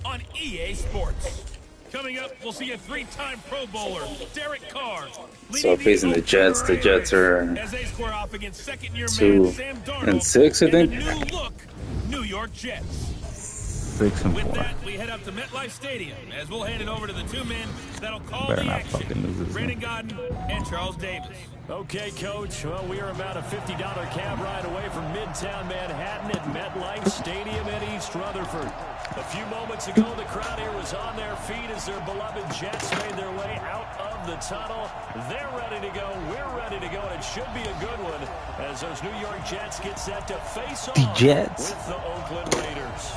on EA Sports. Coming up, we'll see a three-time Pro Bowler, Derek Carr. So facing the Jets are as they square off against second-year man 2-6, I think. And the new-look New York Jets. 6-4. With that, we head up to MetLife Stadium as we'll hand it over to the two men that'll call the action, Brandon Gaudin and Charles Davis. Okay, Coach. Well, we are about a $50 cab ride away from Midtown Manhattan at MetLife Stadium in East Rutherford. A few moments ago, the crowd here was on their feet as their beloved Jets made their way out of the tunnel. They're ready to go. We're ready to go, and it should be a good one as those New York Jets get set to face off with the Oakland Raiders.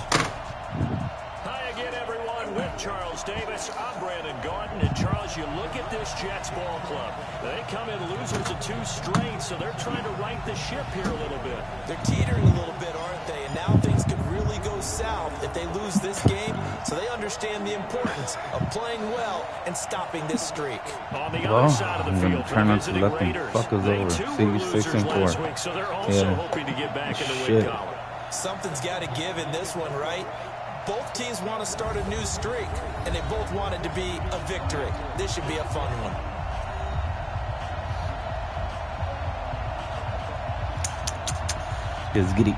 Hi again, everyone. With Charles Davis, I'm Brandon Gaudin. And Charles, you look at this Jets ball club. They come in losers of 2 straight, so they're trying to right the ship here a little bit. They're teetering a little bit, aren't they? And now things could really go south if they lose this game. So they understand the importance of playing well and stopping this streak. On the other side of the field, try not to let them fuck us over. See, 6-4. Week, so they're also hoping to get back in the win column. Something's got to give in this one, right? Both teams want to start a new streak, and they both want it to be a victory. This should be a fun one. Let's get it.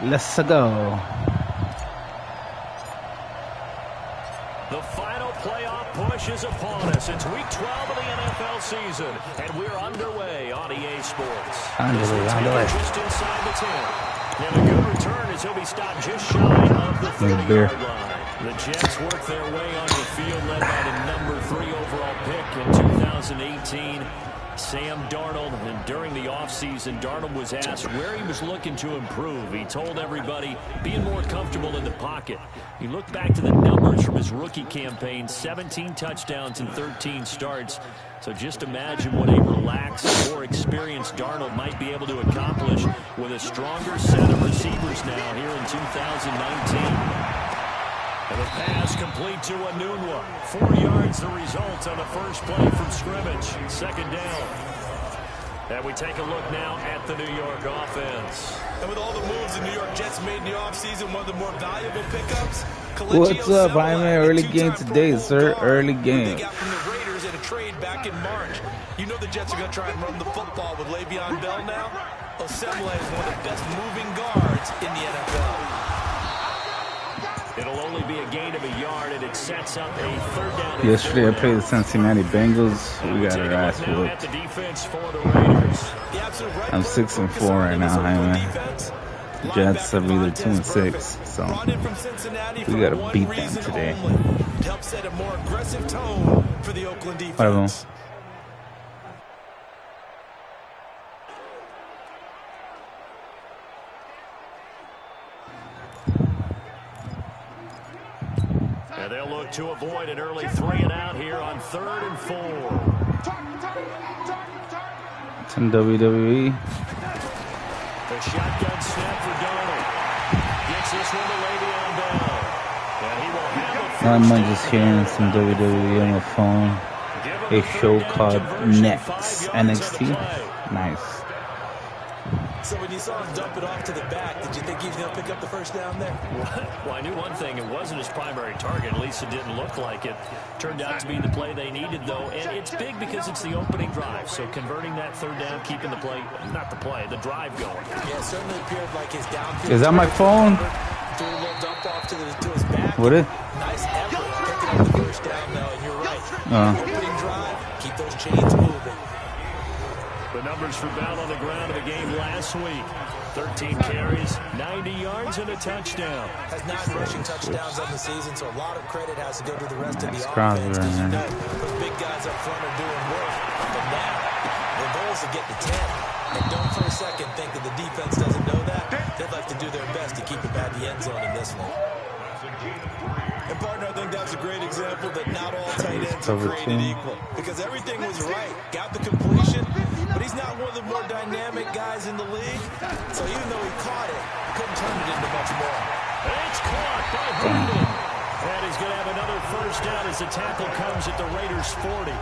Let's go. The final playoff push is upon us. It's week 12 of the NFL season, and we're underway on EA Sports. Underway. Just inside the 10. And a good return as he'll be stopped just shy of the 30-yard line. The Jets work their way onto the field led by the number 3 overall pick in 2018. Sam Darnold, and during the offseason, Darnold was asked where he was looking to improve. He told everybody being more comfortable in the pocket. He looked back to the numbers from his rookie campaign, 17 touchdowns and 13 starts. So just imagine what a relaxed, more experienced Darnold might be able to accomplish with a stronger set of receivers now here in 2019. And the pass complete to Enunwa. 4 yards the result on the first play from scrimmage. Second down. And we take a look now at the New York offense. And with all the moves the New York Jets made in the offseason, one of the more valuable pickups. What's up? I'm an early game today, sir. Early game. They got from the Raiders in a trade back in March. You know the Jets are going to try and run the football with Le'Veon Bell now. Osemele is one of the best moving guards in the NFL. It'll only be a gain of a yard, and it sets up a third down. Yesterday I played the Cincinnati Bengals. We got our ass whooped. I'm 6-4 right now, man. The Jets are either 2-6, so we gotta beat them today. Help set a more aggressive tone for the Oakland defense. Whatever. And they'll look to avoid an early 3-and-out here on 3rd and 4. It's in WWE. The shotgun snap for Darnold. Gets this one to Le'Veon Bell. And he will have I'm just hearing some WWE on my phone. A show called Next NXT. Nice. So when you saw him dump it off to the back, did you think he was going to pick up the first down there? Well, I knew one thing. It wasn't his primary target. At least it didn't look like it. Turned out to be the play they needed, though. And it's big because it's the opening drive. So converting that third down, keeping the play, not the play, the drive going. Yeah, it certainly appeared like his downfield. Is that my phone? Threw a little dump off to his back. What is? Nice effort picking up the first down, though. And you're right. Opening drive, keep those chains moving. The numbers for Bell on the ground of the game last week. 13 carries, 90 yards, and a touchdown. Has 9 rushing touchdowns on the season, so a lot of credit has to go to the rest of the offense. Because you know, those big guys up front are doing work. But now, the goal is to get to 10. And the defense doesn't know that, they'd like to do their best to keep it at the end zone in this one. And partner, I think that's a great example that not all tight ends are created equal. Because everything was right. Got the completion, but he's not one of the more dynamic guys in the league. So even though he caught it, couldn't turn it into much more. It's caught by Herndon. And he's going to have another first down as the tackle comes at the Raiders' 40.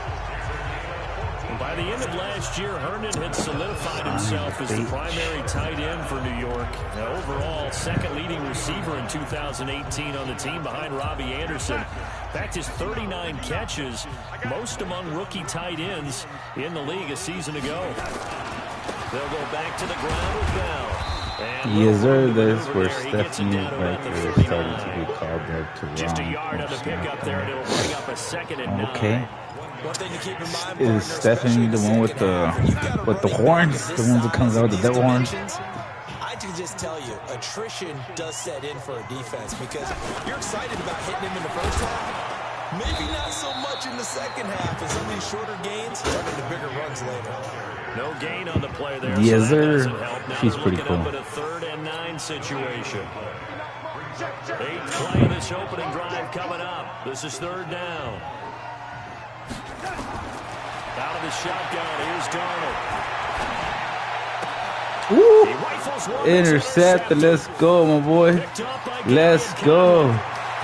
By the end of last year, Herndon had solidified himself as the primary tight end for New York. Now, overall, second leading receiver in 2018 on the team behind Robbie Anderson. In fact, his 39 catches, most among rookie tight ends in the league a season ago. They'll go back to the ground with Bell. Yes, sir. That's where Stephanie Becker is starting to be called up to run. Just a yard on the pickup there, and it'll bring up a 2nd and 9. Okay. Is Stephanie the one with the horns? The one that comes out with the devil horns? I can just tell you, attrition does set in for a defense because you're excited about hitting him in the first half. Maybe not so much in the second half as some of these shorter gains turn into bigger runs later. No gain on the play there. Yes, so sir. She's pretty cool. Up at a 3rd and 9 situation. 8th play of this opening drive coming up. This is 3rd down. Out of the shotgun, here's Darnold. Woo! Intercepted. Let's go, my boy. Let's go.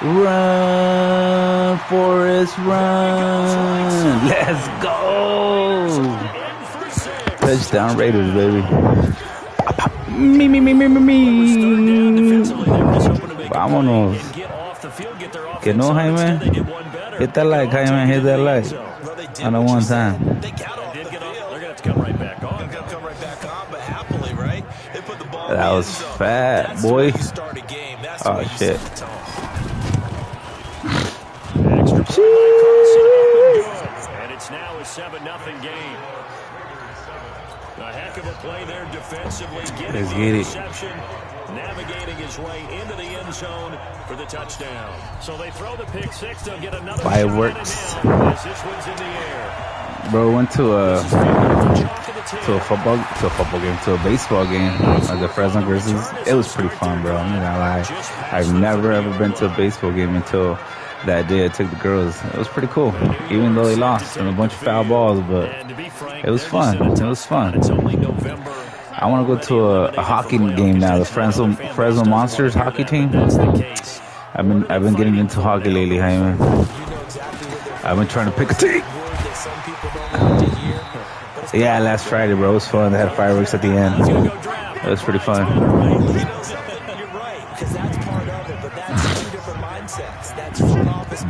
Run, Forrest, run. Let's go. Touchdown Raiders, baby. Me. Vámonos. Que no, Jaime. Hit that like, Jaime. Hit that like. On the one time. They're going to have to come right back on. Happily, right? They put the ball that was fat, boy. Oh, shit. And it's now a 7-0 game. A heck of a play there defensively. Getting the interception, navigating his way into the end zone for the touchdown. So they throw the pick 6. They'll get another fireworks. As this one's in the air. Bro, went to a football game, to a baseball game, like the Fresno Grizzlies. It was pretty fun, bro. I'm not gonna lie. I've never ever been to a baseball game until that day I took the girls. It was pretty cool, even though they lost and a bunch of foul balls, but it was fun. It was fun. I want to go to a hockey game now. The Fresno Monsters hockey team. I've been getting into hockey lately, Jaime. I've been trying to pick a team. Yeah, last Friday, bro. It was fun. They had fireworks at the end. It was pretty fun.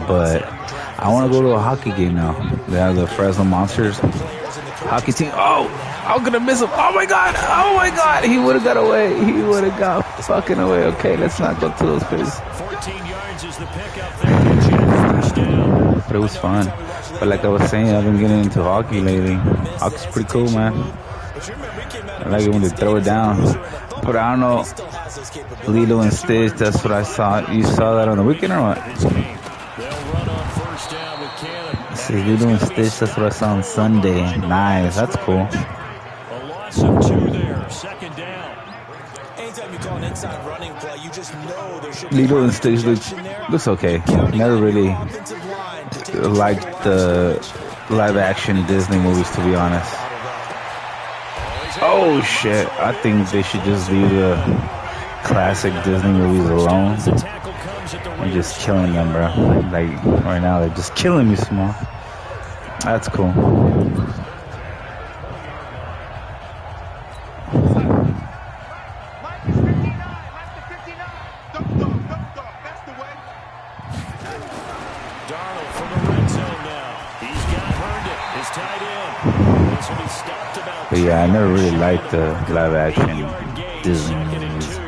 But I want to go to a hockey game now. They have the Fresno Monsters hockey team. Oh, I'm going to miss him. Oh, my God. Oh, my God. He would have got away. He would have got fucking away. Okay, let's not go to those places. 14 yards is the pickup there. But it was fun. But like I was saying, I've been getting into hockey lately. Hockey's pretty cool, man. I like it when they throw it down. But I don't know. Lilo and Stitch, that's what I saw. You saw that on the weekend or what? See, Lilo and Stitch, that's what I saw on Sunday. Nice, that's cool. A loss of 2 there. 2nd down. Anytime you call an inside running play, you just know there should be Lilo and Stitch looks okay. Never really liked the live action Disney movies, to be honest. Oh shit, I think they should just leave the classic Disney movies alone. I'm just killing them, bro. Like right now, they're just killing me, small. That's cool. But yeah, I never really liked the live action Disney movies.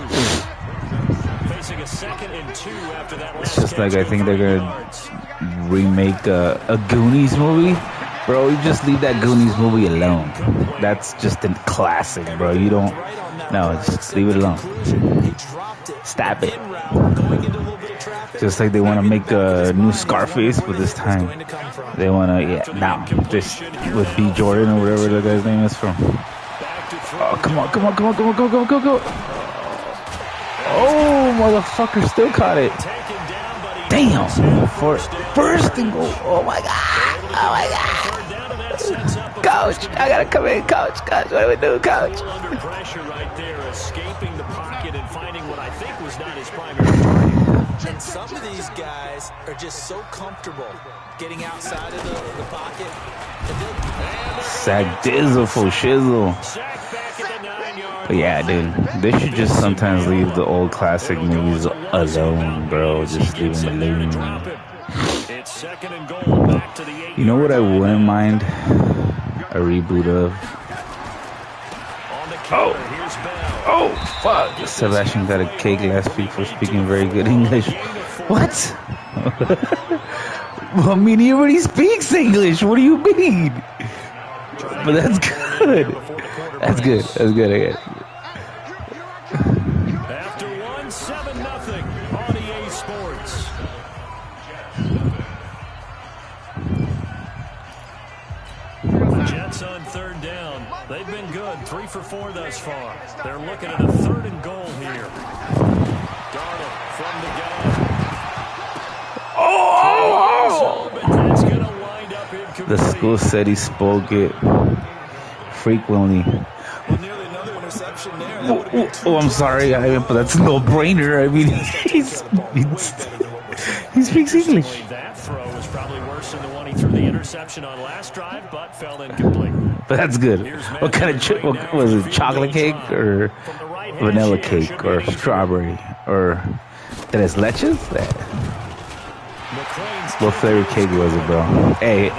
It's just like I think they're gonna remake a Goonies movie. Bro, you just leave that Goonies movie alone. That's just a classic, bro. You don't... No, just leave it alone. Stop it. Just like they want to make a new Scarface, but this time they want to, now, just with B. Jordan or whatever the guy's name is from. Oh, come on. Go. Oh, motherfucker still caught it. Damn. For first and goal. Oh, my God. Coach, I got to come in. Coach, what do we do, Coach? Under pressure right there, escaping the pocket and finding what I think was not his primary target. And some of these guys are just so comfortable getting outside of the pocket. Sack Dizzle for shizzle. But yeah, dude, they should just sometimes leave the old classic movies alone, bro. Just leave them alone. You know what I wouldn't mind a reboot of? Oh, fuck. Sebastian got a cake last week for speaking very good English. What? Well, I mean, he already speaks English. What do you mean? But that's good. That's good. I guess. After 7-0 on EA Sports. Jets on third down. They've been good. 3 for 4 thus far. They're looking at a 3rd and goal here. Darnold from the gun. Oh! The school said he spoke it frequently. Oh, I'm sorry. But that's no brainer. I mean, he speaks English. That throw was probably worse than the one he threw the interception on last drive, but fell incomplete. But that's good. What kind of what was it? Chocolate cake or vanilla cake or strawberry or tres leches? What flavor cake was it, bro? Hey,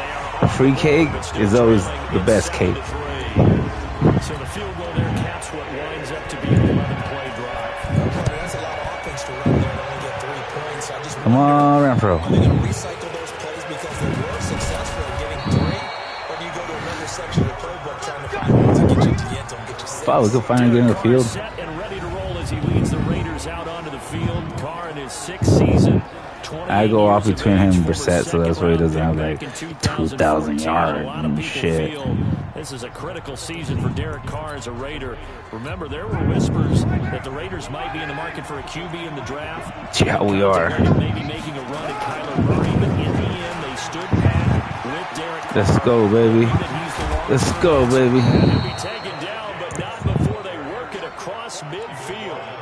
a free cake is always the best cake. So the field goal there caps what winds up to be an 11-play drive. That's a lot of offense to run there and only get 3 points. So I just come on, Renfro. Are they going to recycle those plays because they were successful in getting 3? Or do you go to another section of the playbook trying to find ways to get you to the end zone, get you 6? Wow, we could finally get in the field. Set and ready to roll as he leads the Raiders out onto the field. Carr in his 6th season. I go off between him and Brissett, so that's why he doesn't have like 2,000 yards and shit. This is a critical season for Derek Carr as a Raider. Remember, there were whispers that the Raiders might be in the market for a QB in the draft. Yeah, we are. Maybe making a run at Kyler Murray, but in the end, they stood pat with Derek Carr. Let's go, baby. Let's go, baby. He'll be taken down, but not before they work it across midfield.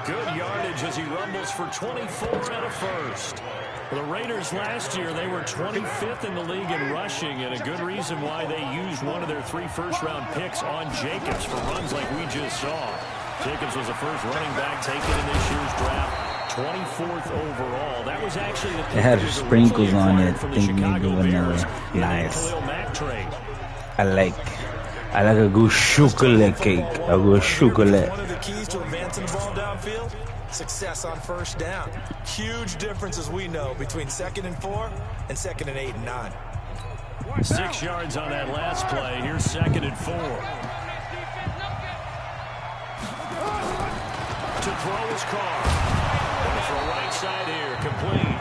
Good yardage as he rumbles for 24 and a first. For the Raiders last year, they were 25th in the league in rushing, and a good reason why they used one of their 3 first-round picks on Jacobs for runs like we just saw. Jacobs was the first running back taken in this year's draft, 24th overall. That was actually the pick. It had sprinkles on it, from the thinking maybe Chicago vanilla. Bears. Nice. Khalil Mack trade. I like a good chocolate cake. A good chocolate. One of the keys to advancing the ball downfield, success on first down. Huge difference, as we know, between 2nd and 4 and 2nd and 8 and 9. 6 yards on that last play. Here's 2nd and 4. To throw his Carr. Going for a right side here, complete.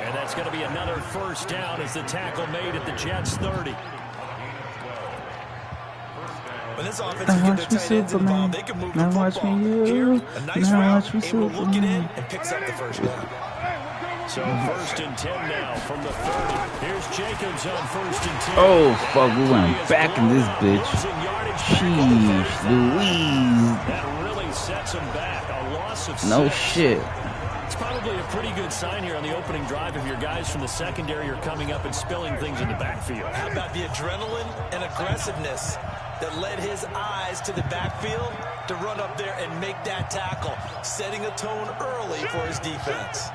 And that's going to be another first down as the tackle made at the Jets 30. When this offense can get their tight ends involved, they can move the football. Here, a nice route, able to look it in and picks up the first down. So 1st and 10 now from the 30. Here's Jacobs on 1st and 10. Oh, fuck, we went back in this bitch. Sheesh, Louise. That really sets him back. A loss of 6. No shit. It's probably a pretty good sign here on the opening drive if your guys from the secondary are coming up and spilling things in the backfield. How about the adrenaline and aggressiveness that led his eyes to the backfield to run up there and make that tackle, setting a tone early for his defense.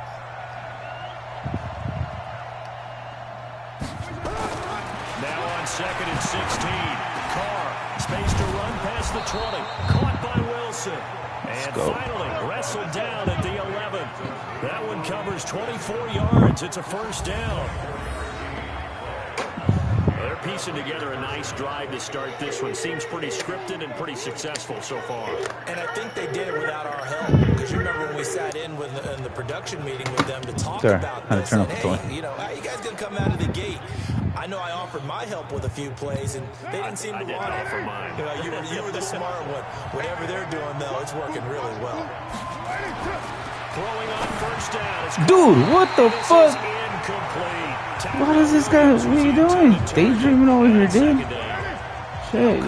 Now on 2nd and 16. Carr, space to run past the 20. Caught by Wilson. And finally wrestled down at the 11. That one covers 24 yards. It's a first down. They're piecing together a nice drive to start this one. Seems pretty scripted and pretty successful so far. And I think they did it without our help. Because you remember when we sat in the production meeting with them to talk about this. And, hey, you know, how you guys going to come out of the gate? I know I offered my help with a few plays, and they didn't seem to want it. Offer mine. You were the smart one. Whatever they're doing, though, it's working really well. Throwing on first down. Dude, what the fuck? Incomplete. What is this guy? What are you doing? Daydreaming over here, dude. Shit,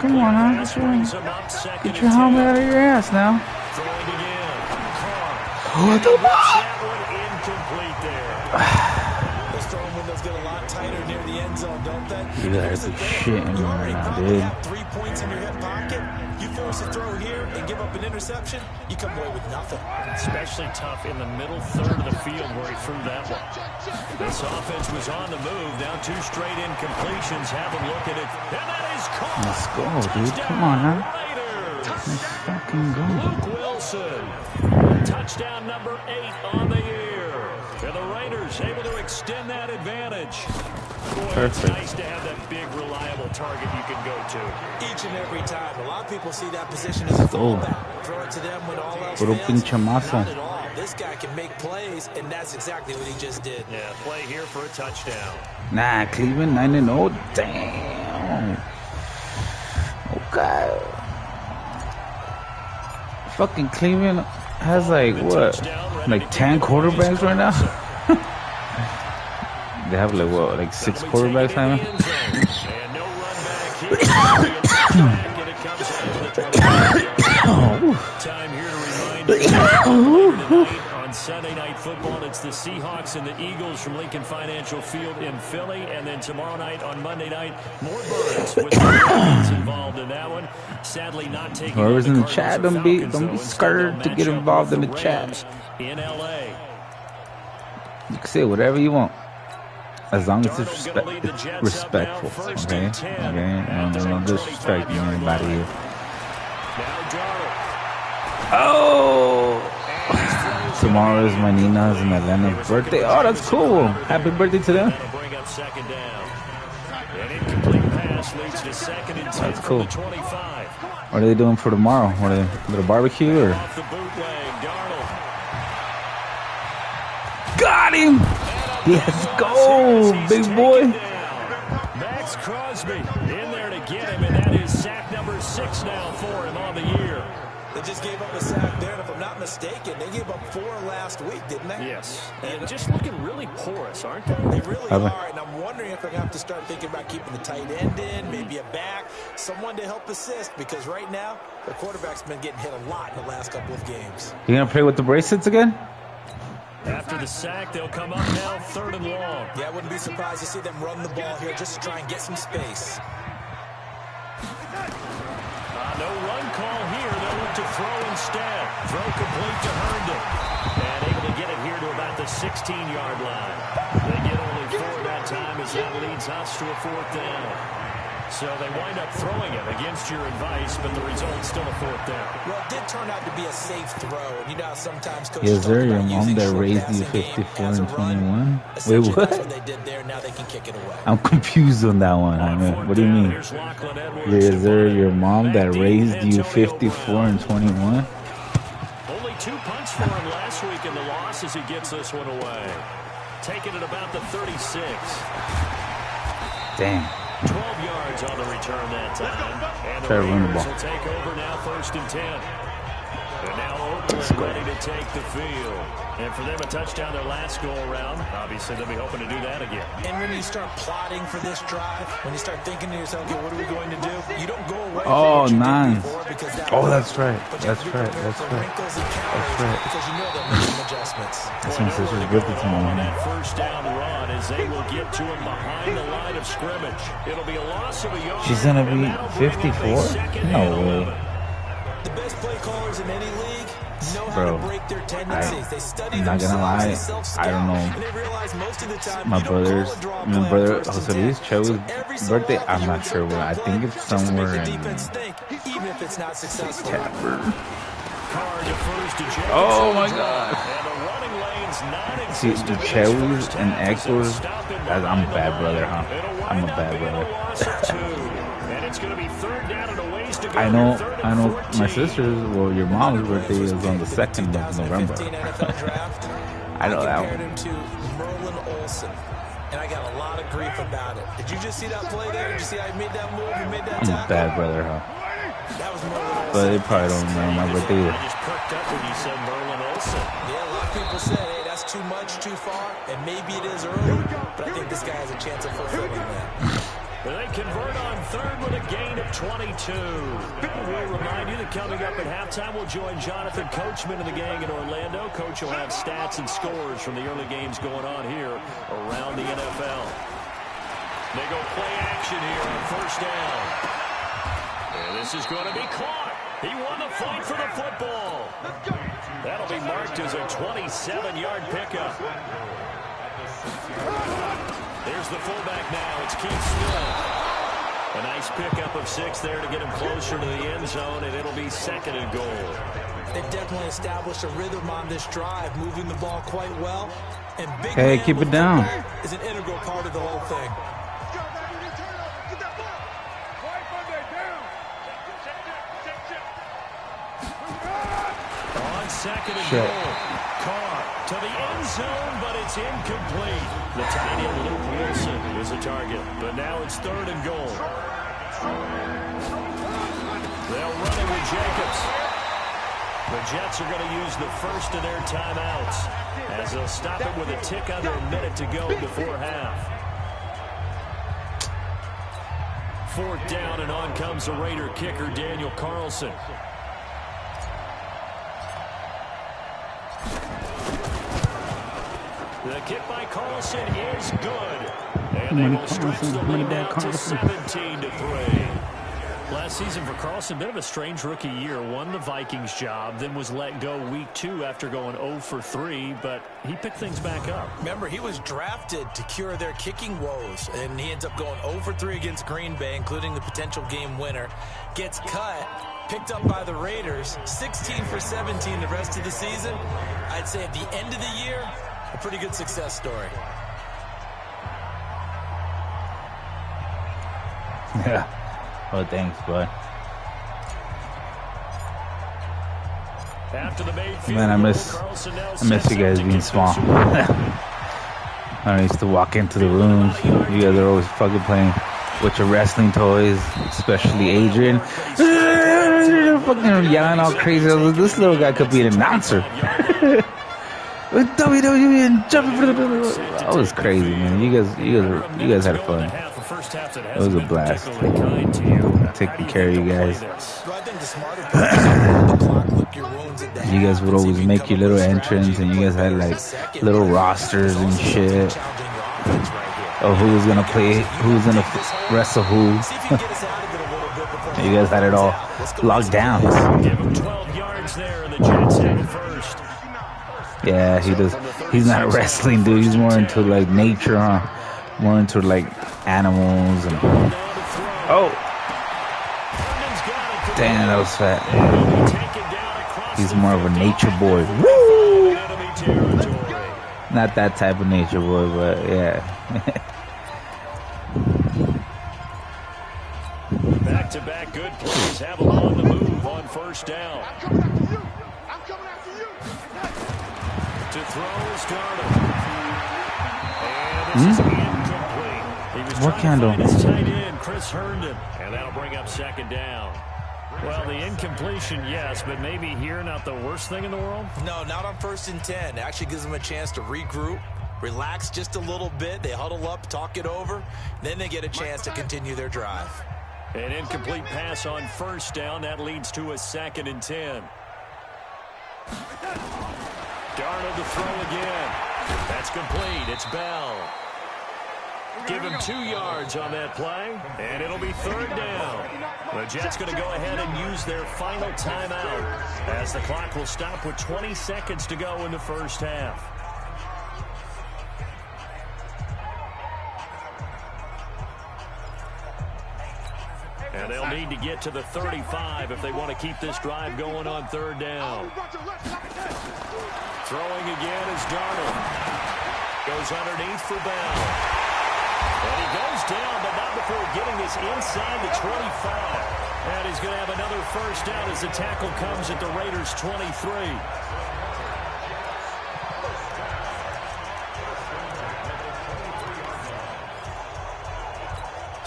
come on, huh? Get your helmet out of your ass now. Throwing again. What the fuck? Incomplete there. Those throwing windows get a lot tighter near the end zone, don't they? You guys are shitting me right now, dude. 3 points in your hip pocket. You force a throw here and give up an interception, you come away with nothing. Especially tough in the middle third of the field where he threw that one. This offense was on the move. Now 2 straight incompletions. Have a look at it. And that is caught. Let's go, dude. Come on, huh? Raiders. Let's fucking go. Luke Wilson. Touchdown number 8 on the year. And the Raiders able to extend that advantage. Boy, Perfect. It's nice to have that big, reliable target you can go to. Each and every time. A lot of people see that position as a fallback. Throw it to them when all else Puro fails. pinche mazo. Not at all. This guy can make plays, and that's exactly what he just did. Yeah, play here for a touchdown. Nah, Cleveland 9-0. Damn. Okay. Fucking Cleveland has like what? Like 10 quarterbacks right now? They have like what? Like 6 quarterbacks now? And no run back here. And it comes out to the 20. Time here to remind you on Sunday Night Football, it's the Seahawks and the Eagles from Lincoln Financial Field in Philly. And then tomorrow night on Monday night, more Birds with the Ravens involved in that one. Sadly not taking Whoever's in the Cardinals chat, or don't be Falcons, scared though. to get Instead, they'll involved match in up the with chat. Rams in L.A. You can say whatever you want. As long as it's Darnold gonna lead the Jets up respectful, now, first okay? and 10. Okay? No disrespect anybody here. Now Darnold. Oh! Tomorrow is my Nina's and Atlanta's birthday. Oh, that's cool. Happy birthday to them. That'll bring up second down. An incomplete pass leads to second and 10 That's from cool. the 25. What are they doing for tomorrow? What are they, a little barbecue or? Off the bootleg, Darnold. Got him! Let's go, big boy. Max Crosby in there to get him, and that is sack number 6 now for him on the year. They just gave up a sack there, and if I'm not mistaken, they gave up 4 last week, didn't they? Yes, and just looking really porous, aren't they? They really are, and I'm wondering if they're going to have to start thinking about keeping the tight end in, maybe a back, someone to help assist, because right now, the quarterback's been getting hit a lot in the last couple of games. You gonna play with the bracelets again? After the sack, they'll come up now 3rd and long. Yeah, I wouldn't be surprised to see them run the ball here just to try and get some space. No run call here. They'll look to throw instead. Throw complete to Herndon. And able to get it here to about the 16-yard line. They get only 4 that time as that leads us to a 4th down. So they wind up throwing it against your advice, but the result's still a 4th down. Well, it did turn out to be a safe throw. And you know how sometimes coaches Yes, sir. talk Your about mom using that short raised you passing game 54 as a and run. 21. Wait, Essentially, what? That's what they did there. Now they can kick it away. I'm confused on that one. I mean, what do you mean? Here's Lachlan Edwards. Is there your mom that raised you 54 and 21? Only 2 punts for him last week in the loss as he gets this one away. Taking it about the 36. Damn. 12 yards on the return that time. And the Try to run the Raiders ball. will take over now 1st and 10. And now Oakland ready to take the field. And for them, a touchdown their last go-around. Obviously, they'll be hoping to do that again. And when you start plotting for this drive, when you start thinking to yourself, okay, what are we going to do? You don't go away Oh, from what you nice. did before because that Oh, worked. that's right. But you That's have to be right. prepared That's for right. wrinkles and That's counters right. because you know they'll make some adjustments. That's my sister's birthday On tomorrow. that first down run as they will get to him behind the line of scrimmage. It'll be a loss of a yard. She's gonna be and that'll bring up a 54? second No and way. 11. The best play callers in any league know how Bro, to break their tendencies. They study I'm not gonna themselves, lie, they self-scout, I don't know. and they realize most of the time My you don't call brother's, a draw my play on brother, 1st and Jose 10. Luis Chevy's So every so birthday, often I'm you not insert sure the where. I play think it's just to make somewhere the in defense think, even if it's not successful. Tapper. Carr defers to Jefferson. Oh my God. And the running lane's See, non-existent the in this Chevy's first and half as they Echoes, stop him I'm a behind the bad line. brother, huh? It'll I'm a wind up bad being brother. a loss of 2. And it's going to be 3rd down and a ways to go. I know, 3rd and I know. 14. My sister's, well, your mom's birthday is on the 2nd of November. 2015 NFL draft. I know that compared one. him to Merlin Olsen. and I got a lot of grief about it. Did you just see that play there? Did you see how he made that move? He made that tackle? Bad brother, huh? That was Merlin Olsen. But they probably don't remember it either. I just perked up when you said Merlin Olsen. Yeah, a lot of people said, hey, that's too much, too far, and maybe it is early, but I think this guy has a chance of fulfilling that. They convert on third with a gain of 22. We'll remind you that coming up at halftime, we'll join Jonathan Coachman and the gang in Orlando. Coach will have stats and scores from the early games going on here around the NFL. They go play action here on first down. And this is going to be caught. He won the fight for the football. That'll be marked as a 27-yard pickup. There's the fullback now. It's Keith Smith. A nice pickup of 6 there to get him closer to the end zone, and it'll be 2nd and goal. They've definitely established a rhythm on this drive, moving the ball quite well. And big hey, keep it down. Is an integral part of the whole thing. On 2nd and goal. Carr to the end zone, but it's incomplete. The tight end, Luke Wilson, is a target, but now it's 3rd and goal. They'll run it with Jacobs. The Jets are going to use the first of their timeouts as they'll stop it with a tick under a minute to go before half. 4th down, and on comes the Raider kicker, Daniel Carlson. The kick by Carlson is good. And they will stretch the lead out to 17-3. Last season for Carlson, bit of a strange rookie year. Won the Vikings job, then was let go week 2 after going 0 for 3, but he picked things back up. Remember, he was drafted to cure their kicking woes, and he ends up going 0 for 3 against Green Bay, including the potential game winner. Gets cut, picked up by the Raiders, 16 for 17 the rest of the season. I'd say at the end of the year, a pretty good success story. Yeah. Oh, thanks, bud. Man, I miss you guys being small. I used to walk into the rooms. You guys are always fucking playing with your wrestling toys, especially Adrian. Fucking yelling all crazy. This little guy could be an announcer. WWE and jumping. That was crazy, man. You guys had fun. It was a blast. Taking care of you guys. You guys would always make your little entrance, and you guys had like little rosters and shit. Oh, who was gonna play? Who's gonna wrestle who? You guys had it all locked down. Yeah, he does. He's not a wrestling dude. He's more into like nature, huh? More into like animals and. Oh, damn, that was fat. He's more of a nature boy. Woo! Not that type of nature boy, but yeah. Back-to-back good plays. Have him on the move on first down. To throw is Darnold. And this is incomplete. He was what kind of his tight end, Chris Herndon, and that'll bring up 2nd down. Well, the incompletion, yes, but maybe here not the worst thing in the world? No, not on 1st and 10. It actually gives them a chance to regroup, relax just a little bit. They huddle up, talk it over, then they get a chance to continue their drive. An incomplete pass on first down. That leads to a 2nd and 10. Darnold to throw again. That's complete. It's Bell. Give him 2 yards on that play, and it'll be 3rd down. The Jets going to go ahead and use their final timeout as the clock will stop with 20 seconds to go in the first half. And they'll need to get to the 35 if they want to keep this drive going on 3rd down. Throwing again is Darnold. Goes underneath for Bell. And he goes down, but not before getting this inside the 25. And he's going to have another first down as the tackle comes at the Raiders' 23.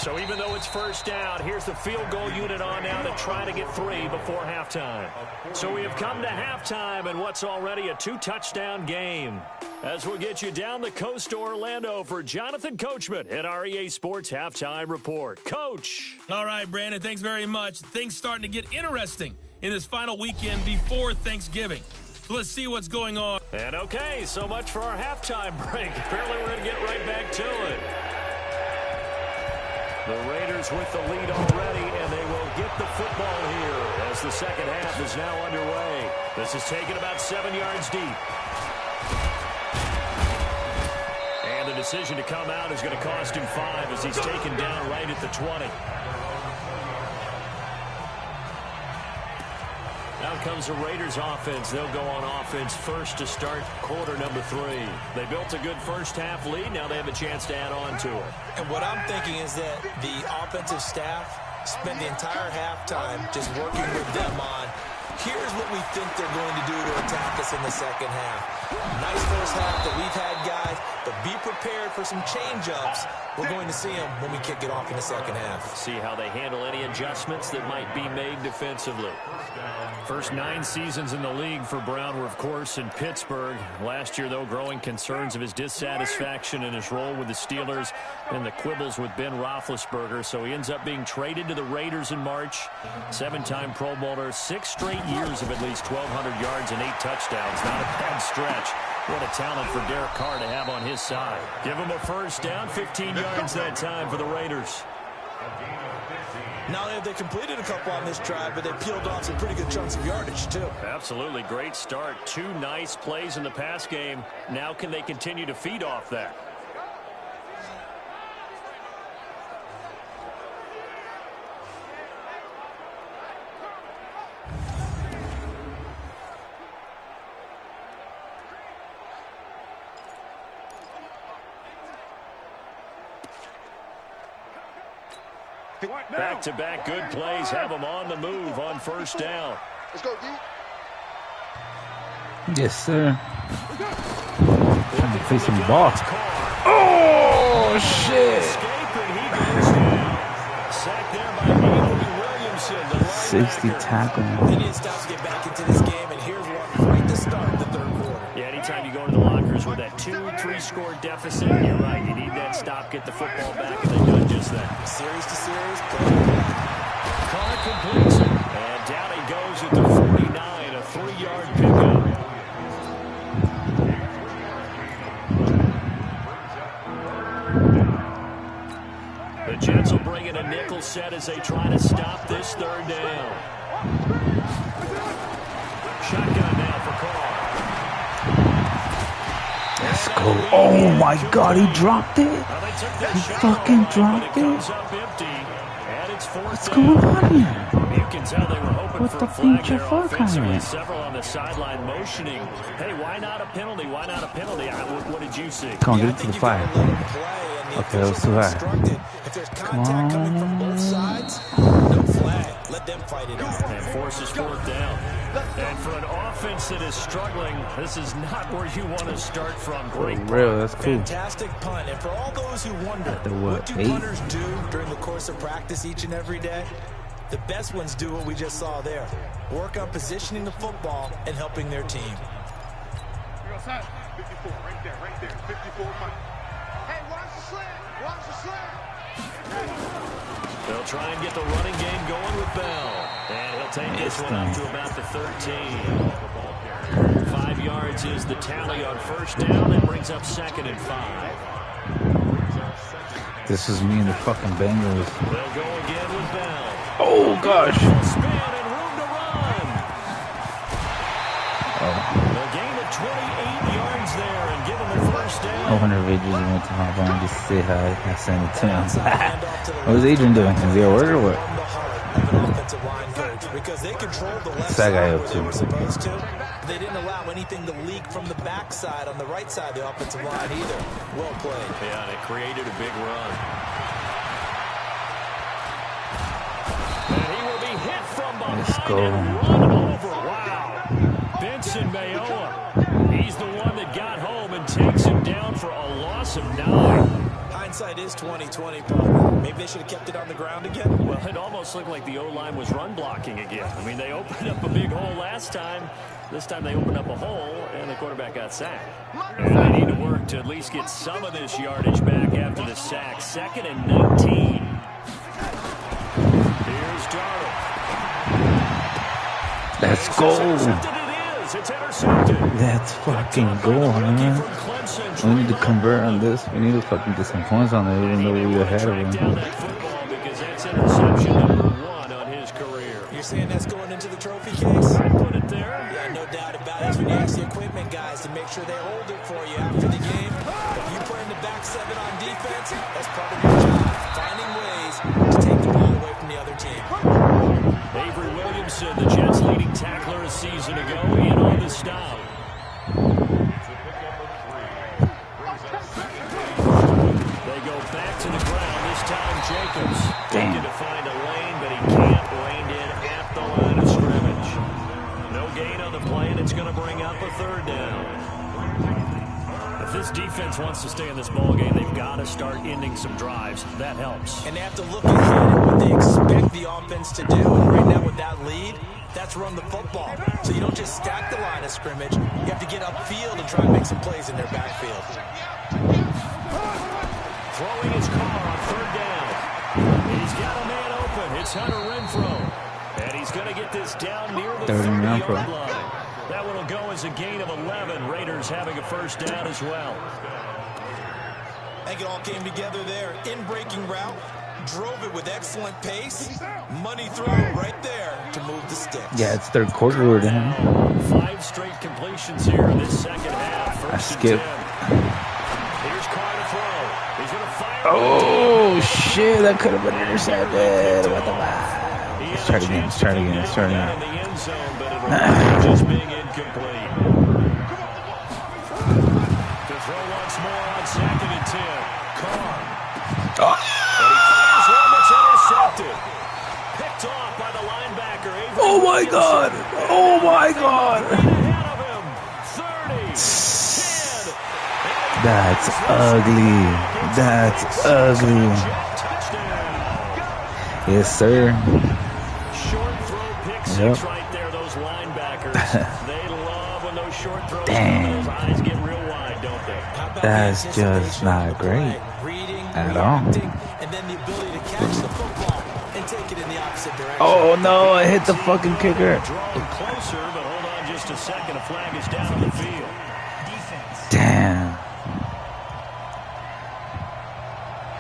So even though it's first down, here's the field goal unit on now to try to get 3 before halftime. So we have come to halftime in what's already a 2-touchdown game. As we'll get you down the coast to Orlando for Jonathan Coachman at our EA Sports Halftime Report. Coach. All right, Brandon, thanks very much. Things starting to get interesting in this final weekend before Thanksgiving. So let's see what's going on. And okay, so much for our halftime break. Apparently we're going to get right back to it. The Raiders with the lead already, and they will get the football here as the second half is now underway. This is taken about 7 yards deep. And the decision to come out is going to cost him 5 as he's taken down right at the 20. Now comes the Raiders offense. They'll go on offense first to start quarter number 3. They built a good first half lead. Now they have a chance to add on to it. And what I'm thinking is that the offensive staff spent the entire halftime just working with them on, here's what we think they're going to do to attack us in the second half. Nice first half that we've had, guys, but be prepared for some change-ups. We're going to see them when we kick it off in the second half. See how they handle any adjustments that might be made defensively. First 9 seasons in the league for Brown were, of course, in Pittsburgh. Last year, though, growing concerns of his dissatisfaction in his role with the Steelers and the quibbles with Ben Roethlisberger. So he ends up being traded to the Raiders in March. 7-time Pro Bowler, 6 straight years of at least 1,200 yards and 8 touchdowns. Not a bad stretch. What a talent for Derek Carr to have on his side. Give him a first down, 15 yards that time for the Raiders. Not only have they completed a couple on this drive, but they peeled off some pretty good chunks of yardage, too. Absolutely. Great start. 2 nice plays in the pass game. Now can they continue to feed off that? Back-to-back good plays have them on the move on first down. Let's go, D. Yes, sir. Trying to play some ball. Oh, shit. 60 tackle. They need to stop to get back into this game, and here's one right to start the third quarter. Yeah, anytime you go to the lockers with that 2-3 score deficit, you're right. You need that stop, get the football back, and they've done just that. Series to series, play. Carr completes it. And down he goes at the 49, a 3-yard pickup. The Jets will bring in a nickel set as they try to stop this third down. Shotgun now for Carr. Let's go. Oh, my God. He dropped it. He fucking dropped it. What's going on here? What the future fuck are Several on the sideline motioning. Hey, why not a penalty? Why not a penalty? What did you see? Come on, get it to the flag. Okay, that was too high. If there's contact coming from both sides, no flag. Let them fight it out. And forces 4th down. And for an offense that is struggling, this is not where you want to start from. Great punt. Real, that's cool. Fantastic punt. And for all those who wonder, what do punters do during the course of practice each and every day? The best ones do what we just saw there. Work on positioning the football and helping their team. 54, right there, 54. Hey, watch the slant, watch the slant. They'll try and get the running game going with Bell. And he'll take this one up to about the 13. 5 yards is the tally on first down. That brings up 2nd and 5. This is me and the fucking Bengals. They'll go again with Bell. Oh, gosh. Spin and room to run. They'll gain of 28 yards there and give them the first down. I wonder if Adrian went to my phone just to say hi. I sent it to him. What is Adrian doing? Is he at work or what? What's that guy up to? They didn't allow anything to leak from the backside on the right side of the offensive line either. Well played. Yeah, and it created a big run. And he will be hit from behind. Let's go. And run over. Wow. Benson Mayowa. He's the one that got home and takes him down for a loss of 9. hindsight is 20/20, but maybe they should have kept it on the ground again. Well, it almost looked like the O-line was run blocking again. I mean, they opened up a big hole last time. This time they opened up a hole, and the quarterback got sacked. And they need to work to at least get some of this yardage back after the sack. 2nd and 19. Here's Darnold. Let's go. It's intercepted. Let's fucking go, man. We need to convert on this. We need to fucking get some points on it, even though we're ahead of him. Because that's interception number 1 on his career. You're saying that's going into the trophy case? I put it there. Yeah, no doubt about it. When you ask the equipment guys to make sure they hold it for you after the game, if you put in the back 7 on defense, that's part of your job. Finding ways to take the ball away from the other team. Avery Williamson, the Jets' leading tackler a season ago, in on the stop. They go back to the ground. This time Jacobs looking to find a lane, but he can't. Reined in at the line of scrimmage. No gain on the play, and it's going to bring up a 3rd down. If this defense wants to stay in this ballgame, they've got to start ending some drives. That helps. And they have to look ahead at what they expect the offense to do. And right now with that lead, that's run the football. So you don't just stack the line of scrimmage. You have to get upfield and try and make some plays in their backfield. Throwing his car on 3rd down. He's got a man open. It's Hunter Renfrow. And he's going to get this down near the 30-yard line. That one will go as a gain of 11. Raiders having a 1st down as well. I think it all came together there. In-breaking route. Drove it with excellent pace. Money throw right there to move the sticks. Yeah, it's 3rd quarter already. 5 straight completions here in this 2nd half. I skipped. Here's Carr to throw. He's going to fire. Oh, shit. That could have been intercepted. What the fuck? Let's try it again. Let's try it again. Let's try it again. In the end zone, but it'll just being incomplete. To throw once more on 2nd and 10. Carr. Oh. And he fires one that's intercepted. Picked off by the linebacker. Avery Oh my God! Oh my God! ahead of him. 30, 10. That's ugly. That's ugly. Touchdown. Yes, sir. Short throw pick 6 right there. Those linebackers. They love when those short throws. Damn. Those eyes get real wide, don't they? That's just not great at all. And then the ability to catch the football and take it in the opposite direction. Oh no, I hit the fucking kicker. Drawing closer, but hold on just a second. A flag is down the field. Damn.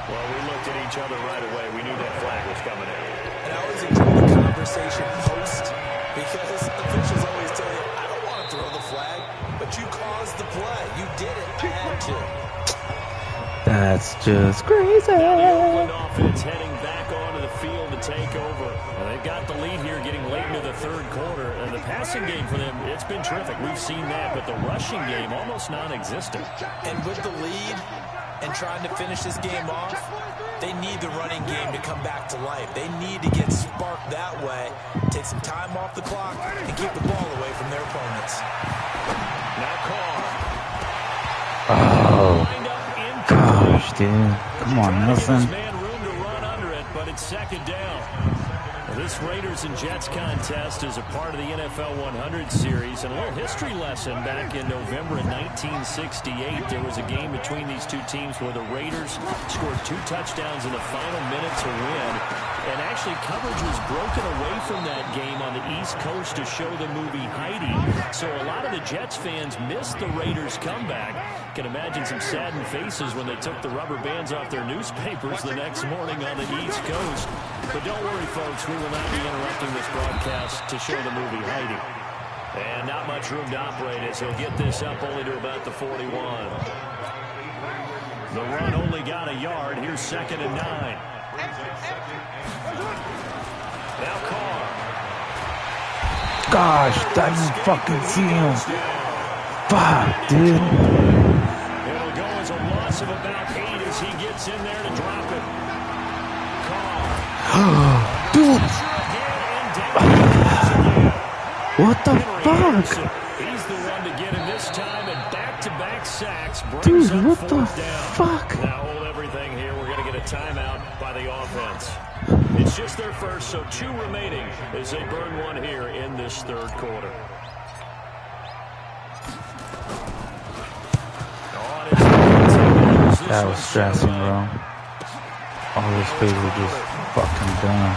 Well, we looked at each other right away. We knew that flag was coming in. And I always enjoy the conversation post because officials always tell you, I don't want to throw the flag, but you caused the play. You did it. I had to. That's just crazy. Now the Oakland offense heading back onto the field to take over. Well, they've got the lead here getting late into the 3rd quarter. And the passing game for them, it's been terrific. We've seen that, but the rushing game almost non-existent. And with the lead and trying to finish this game off, they need the running game to come back to life. They need to get sparked that way, take some time off the clock, and keep the ball away from their opponents. Now Carr. Oh, gosh, dude. Come on, Nelson. Man room to run under it, but it's 2nd down. This Raiders and Jets contest is a part of the NFL 100 series. And a little history lesson back in November of 1968. There was a game between these two teams where the Raiders scored 2 touchdowns in the final minute to win. And actually coverage was broken away from that game on the East Coast to show the movie Heidi. So a lot of the Jets fans missed the Raiders' comeback. Can imagine some saddened faces when they took the rubber bands off their newspapers the next morning on the East Coast. But don't worry, folks, we will not be interrupting this broadcast to show the movie Heidi. And not much room to operate as he'll get this up only to about the 41. The run only got a yard. Here's 2nd and 9. Now Carr. Gosh, I didn't fucking see him. Fuck, dude. It'll go as a loss of about 8 as he gets in there to drop it. Carr. Dude. What the fuck? He's the one to get him this time, and back-to-back sacks. Dude, what the fuck? Now hold everything here. It's just their first, so 2 remaining as they burn one here in this third quarter. That was stressing, bro. All those plays were just fucking done.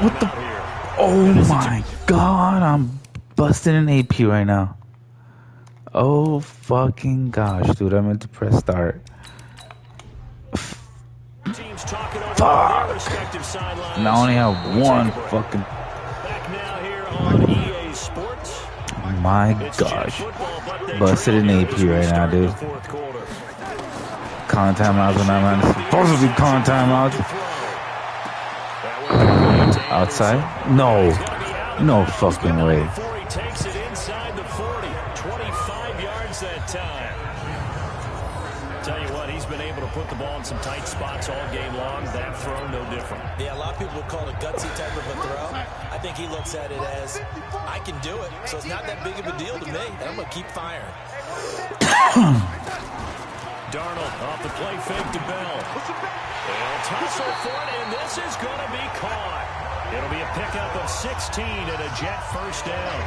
What the? Oh my God, I'm busting an AP right now. Oh fucking gosh, dude, I meant to press start. Fuck. And I only have one fucking. My gosh. Busted an AP right now, dude. Calling timeouts when I'm supposed to be calling timeouts. Outside? No. No fucking way. Takes it inside the 40. 25 yards that time. Tell you what, he's been able to put the ball in some tight spots all game long. That throw, no different. Yeah, a lot of people would call it a gutsy type of a throw. I think he looks at it as, I can do it, so it's not that big of a deal to me, and I'm going to keep firing. Darnold off the play fake to Bell. They'll tussle for it, and this is going to be caught. It'll be a pickup of 16 and a Jet first down.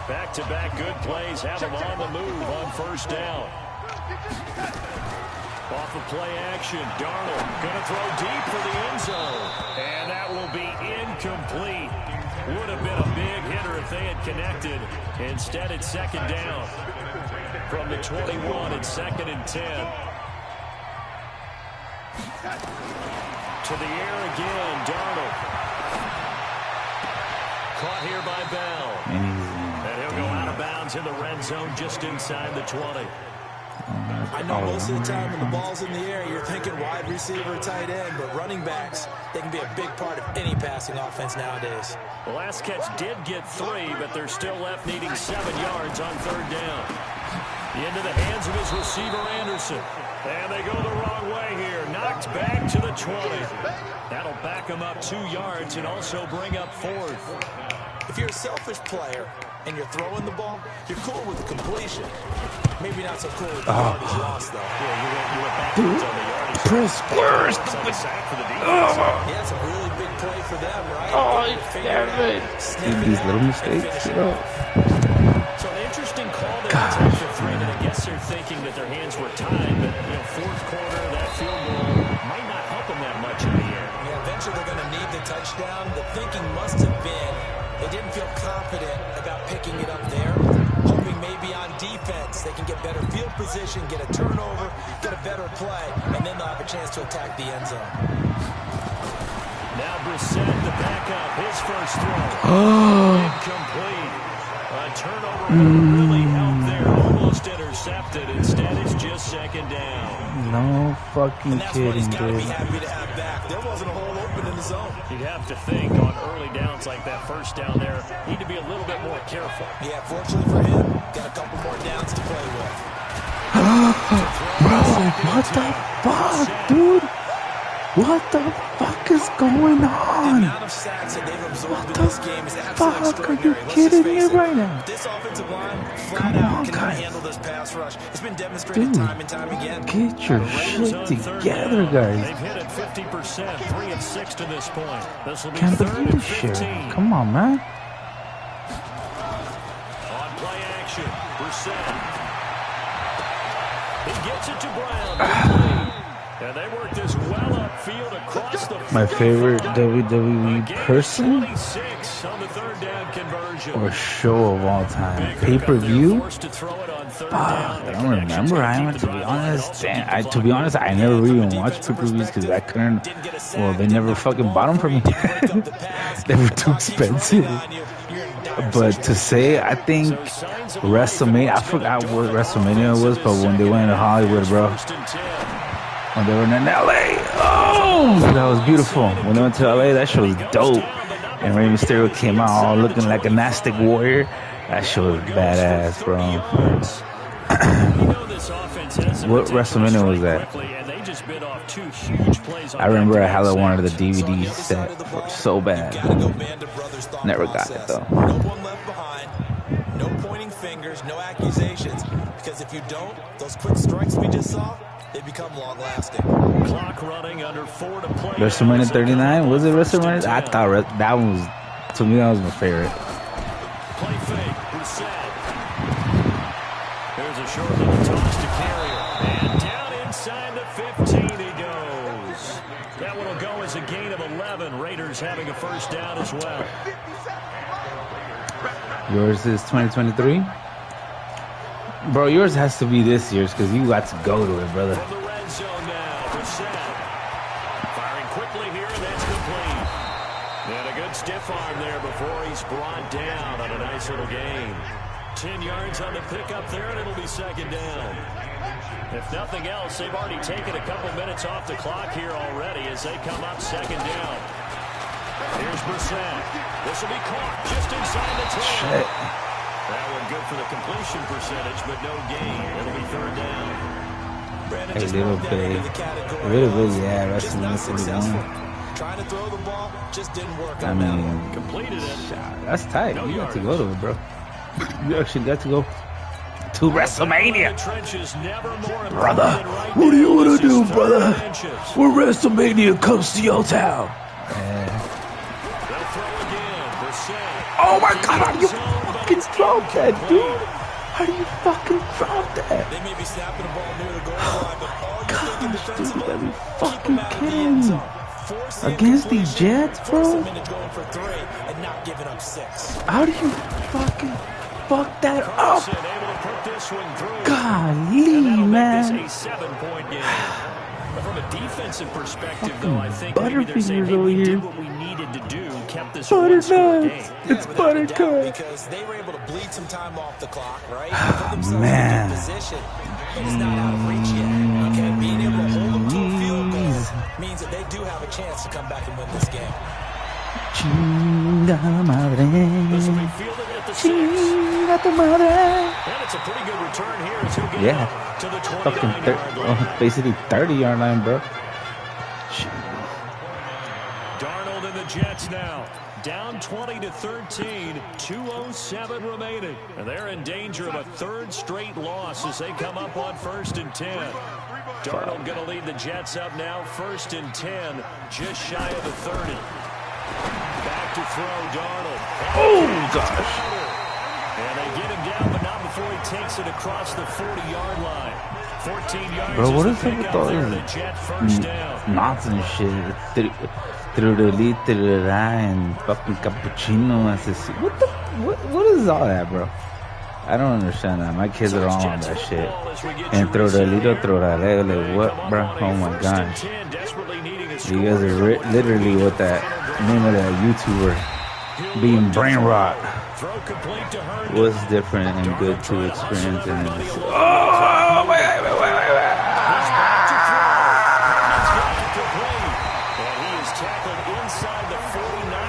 Back-to-back good plays have him on the move on first down. Off of play action, Darnold going to throw deep for the end zone. And that will be incomplete. Would have been a big hitter if they had connected. Instead, it's second down from the 21 and 2nd and 10. To the air again, Darnold. Caught here by Bell. And he'll go out of bounds in the red zone just inside the 20. I know most of the time when the ball's in the air, you're thinking wide receiver, tight end, but running backs, they can be a big part of any passing offense nowadays. The last catch did get 3, but they're still left needing 7 yards on third down. Into the hands of his receiver, Anderson. And they go the wrong way here. Knocked back to the 20. That'll back him up 2 yards and also bring up 4th. If you're a selfish player and you're throwing the ball, you're cool with the completion. Maybe not so cool with the yardage loss, though. Yeah, you went backwards on the yardage. Press square. Yeah, it's a really big play for them, right? Oh, damn it. These little mistakes, you know. So an interesting call there at 3, and I guess they're thinking that their hands were tied, but, you know, fourth quarter, that field goal might not help them that much in the air. Yeah, eventually they're going to need the touchdown. The thinking must have been they didn't feel confident about picking it up there, hoping maybe on defense they can get better field position, get a turnover, get a better play, and then they'll have a chance to attack the end zone. Now Brissett, the backup, his first throw. Incomplete. A turnover would really help there. Almost intercepted. Instead, it's just second down. No fucking and that's kidding, what he's got to dude. be happy to have back. There wasn't a hole open in the zone. You'd have to think on early downs like that first down there, need to be a little bit more careful. Yeah, fortunately for him, got a couple more downs to play with. Bro, what the fuck, dude? What the fuck is going on? The amount of sacks that they've absorbed in this game is Fuck, absolutely are extraordinary. you kidding me right now? This offensive line, flat out, cannot handle this pass rush. It's been demonstrated time and time again. Get your shit together, guys. They've hit it 50%, 3 of 6 to this point. This will be Can't 3rd believe and this shit. 15. Come on, man. On play action, Brissett. He gets it to Brown. And they work this well upfield across the My favorite WWE person 26 on the third down conversion. or show of all time. Pay-per-view? Fuck, I don't remember. To be honest, I never really watched pay-per-views because I couldn't. Well, they never fucking bought them for me. They were too expensive. But to say, I think WrestleMania. I forgot what WrestleMania was, but when they went to Hollywood, bro. When they were in LA, oh, that was beautiful. When they went to LA, that show was dope. And Rey Mysterio came out all looking like a Gnostic warrior. That show was badass, bro. What WrestleMania was that? I remember I had one of the DVD set so bad. Never got it though. No one left behind. No pointing fingers. No accusations. Because if you don't, those quick strikes we just saw, they become long-lasting. Clock running under 4 to play. WrestleMania 39? Was it WrestleMania? I thought that one was, to me, that was my favorite. Play fake. Brissett. There's a short little toss to Carrier. And down inside the 15 he goes. That one will go as a gain of 11. Raiders having a first down as well. Yours is 2023? Bro, yours has to be this year's because you got to go to it, brother. From the red zone now, Brissett. Firing quickly here, and that's complete. And a good stiff arm there before he's brought down on a nice little gain. 10 yards on the pickup there, and it'll be second down. If nothing else, they've already taken a couple minutes off the clock here already as they come up second down. Here's Brissett. This will be caught just inside the 10. Shit. That one good for the completion percentage, but no gain. It'll be third down. A little bit. Yeah, WrestleMania 41. Trying to throw the ball just didn't work. I mean, Completed it. that's tight. You got to go to it, bro. You actually got to go to WrestleMania. Brother, what do you want to do, brother? When WrestleMania comes to your town. Oh my God, how do you fucking drop that, dude? How do you fucking drop that? They may be snapping the ball near the goal line, but all you're thinking defensively, Dude, you fucking kidding me. Against the Jets, bro? How do you fucking fuck that up? Golly, man. From a defensive perspective, though, I think maybe they're saying, hey, we did what we needed to do, kept this Butternuts. It's Buttercup. Because they were able to bleed some time off the clock, right? Man. Position. It's not out of reach yet. Okay, being able to hold them to a field goal means that they do have a chance to come back and win this game. Chinga madre. This will be fielded at the 6. Chinga tu madre. And it's a pretty good return here as he'll get to the 29-yard line. Basically 30-yard line, bro. Darnold and the Jets now. Down 20-13, 2:07 remaining. And they're in danger of a third straight loss as they come up on 1st and 10. Darnold going to lead the Jets up now, 1st and 10, just shy of the 30. Back to throw, Darnold. Oh, gosh. And they get him down, but not before he takes it across the 40-yard line. 14 yards. Bro, what is up with all this nonsense shit? Through the lead, through the line, fucking cappuccino. What is all that, bro? I don't understand that. My kids are all on that shit. And throw the lead, throw the leg. Like, what, bro? Oh my gosh. You guys are literally with that name of that YouTuber being brain rot. What's different and good to experience in this? Oh, wait.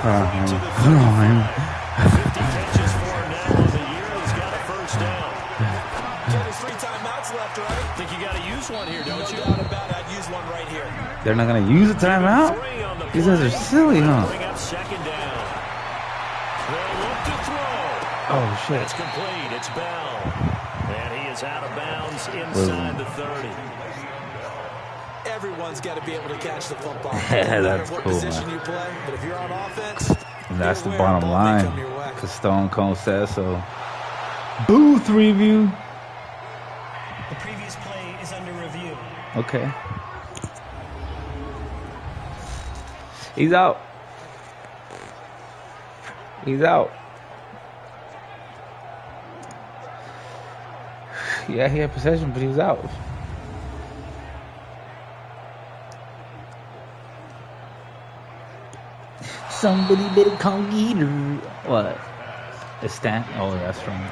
Come on, man. 50 catches for him now on the year. He's got a first down. There's 3 timeouts left, right? Think you got to use one here, don't you? No doubt about it. I'd use one right here. They're not going to use a timeout? These guys are silly, huh? Second down. They'll look to throw. Oh, shit. It's complete. It's Bell. And he is out of bounds inside the 30. Everyone's got to be able to catch the football. Yeah, that's what cool, position man. you play, but if you're on offense, That's the bottom line. Because Stone Cold says so. Booth review. The previous play is under review. Okay. He's out. He's out. Yeah, he had possession, but he was out. Somebody better come get her. What? It's Stan? Oh, that's right.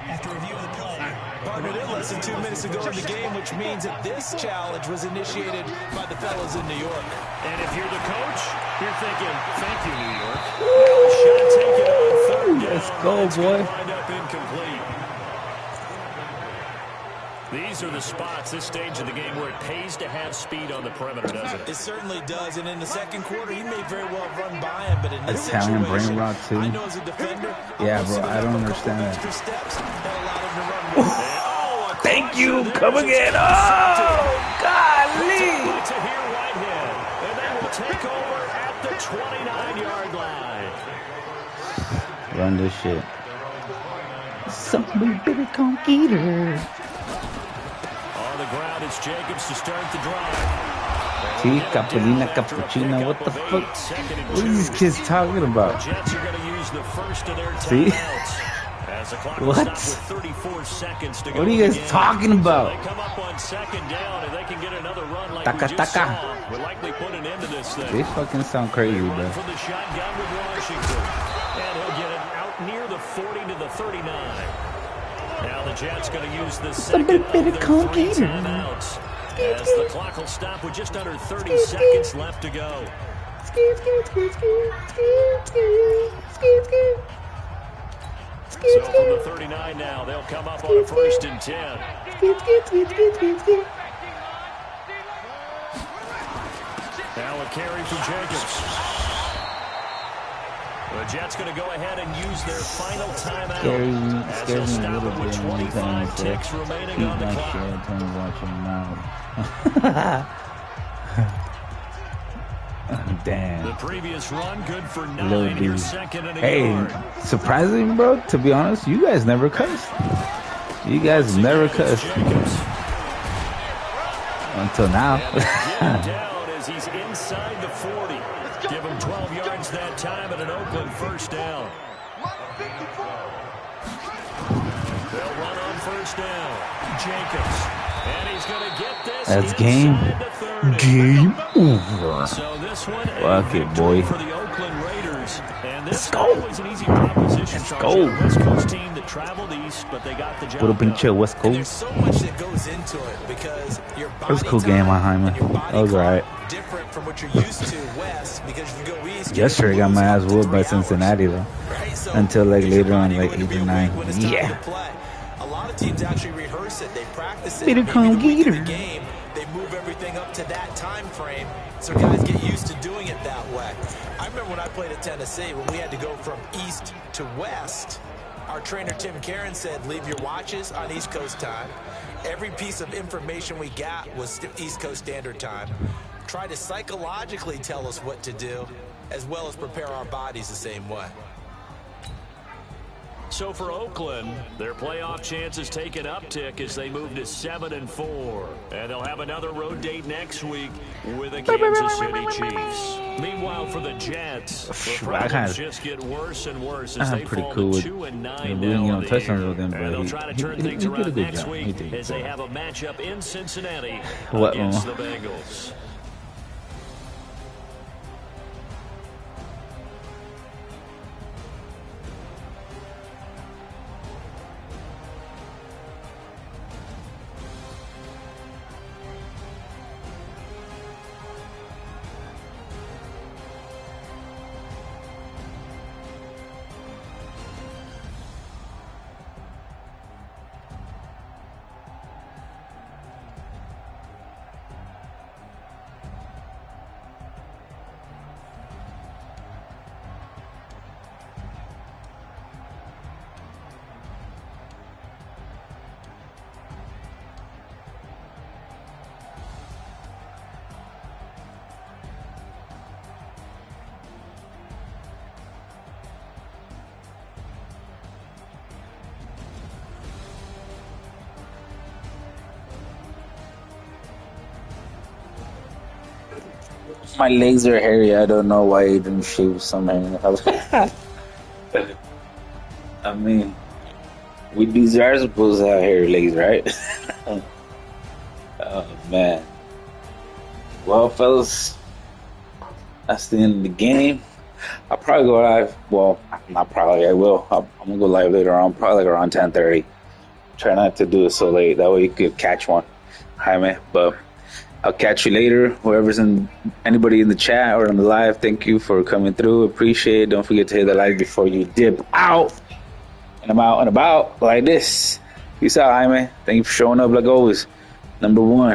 After review of the play, partnered in less than 2 minutes ago in the game, which means that this challenge was initiated by the fellas in New York. And if you're the coach, you're thinking, thank you, New York. Shot taken on third down. Let's go, boy. Wind up incomplete. These are the spots, this stage of the game, where it pays to have speed on the perimeter, doesn't it? It certainly does, and in the second quarter, he may very well run by him, but in this Italian situation, brain rot too. I know as a defender, yeah, bro, I don't understand that. Extra steps that allowed him to run Oh, thank you, come again. Oh, golly. To here, Whitehead, and they will take over at the 29-yard line. Run this shit. Somebody better come get her. On the ground, it's Jacobs to start the drive. See, Capellina, Cappuccino, what the fuck? What are these kids talking about? Jets are going to use the first of their See? timeouts. As the clock What? will stop with 34 seconds to go. What are you guys talking about? So they come up on second down, and they can get another run like Taka, we just taka. saw. We'll likely put an end to this thing. They fucking sound crazy, Run bro. for the shotgun with Washington. And he'll get it out near the 40 to the 39. Now the Jets going to use the second of their 3 timeouts. As the clock will stop with just under 30 seconds left to go. So from the 39 now, they'll come up on a 1st and 10. Now a carry for Jacobs. The Jets going to go ahead and use their final timeout. As they'll stop it with 25 ticks remaining on the clock. Damn. The previous run good for 9. Here's second and a Hey, yard. surprising, bro. To be honest, you guys never cussed. You guys never cussed Jacobs. until now. Get down as he's inside the 40. Give him 12 yards that time at an Oakland first down. They'll run on first down. Jacobs. And he's going to get this. That's inside the 30. Game over. So this one, Fuck it, boy. for the Oakland Raiders. And this Let's go. was an easy proposition. Let's Charles. go. A West Coast team that traveled east, but they got the job Put up in done. chill, West And there's Coast. so much that goes into it because your body That was a cool game on Hyman. and your body That was clock alright. different from what you're used to west because if you go east. Yesterday, I got my ass whooped by Cincinnati, though. Right? So Until, like, is your later on, body like, going to 8 be or awake 9. when it's time Yeah. to play? A lot of teams actually rehearse it. They practice it. Better Maybe come the week get of her. the game, they move everything up to that time frame so guys get used to doing it that way. I remember when I played at Tennessee, when we had to go from east to west, our trainer Tim Karen said, leave your watches on East Coast time. Every piece of information we got was East Coast Standard Time. Try to psychologically tell us what to do, as well as prepare our bodies the same way. So for Oakland, their playoff chances take an uptick as they move to 7-4. And they'll have another road date next week with the Kansas City Chiefs. Meanwhile, for the Jets, the problems just get worse and worse as they pretty fall cool to with 2-9 we now get on on the touchdowns year. with him, but And they'll he- try to he- turn he- things he did a around good next job. He week did a as good they job. have a matchup in Cincinnati What, against Mama? the Bengals. My legs are hairy. I don't know why he didn't shave some hair. I mean, we dudes are supposed to have hairy legs, right? Oh, man. Well, fellas, that's the end of the game. I'll probably go live. Well, not probably. I will. I'm going to go live later on, probably like around 10:30. Try not to do it so late. That way you could catch one. Hi, man. But I'll catch you later. Whoever's anybody in the chat or on the live, thank you for coming through. Appreciate it. Don't forget to hit the like before you dip out. And I'm out and about like this. Peace out, Jaime. Thank you for showing up like always. #1.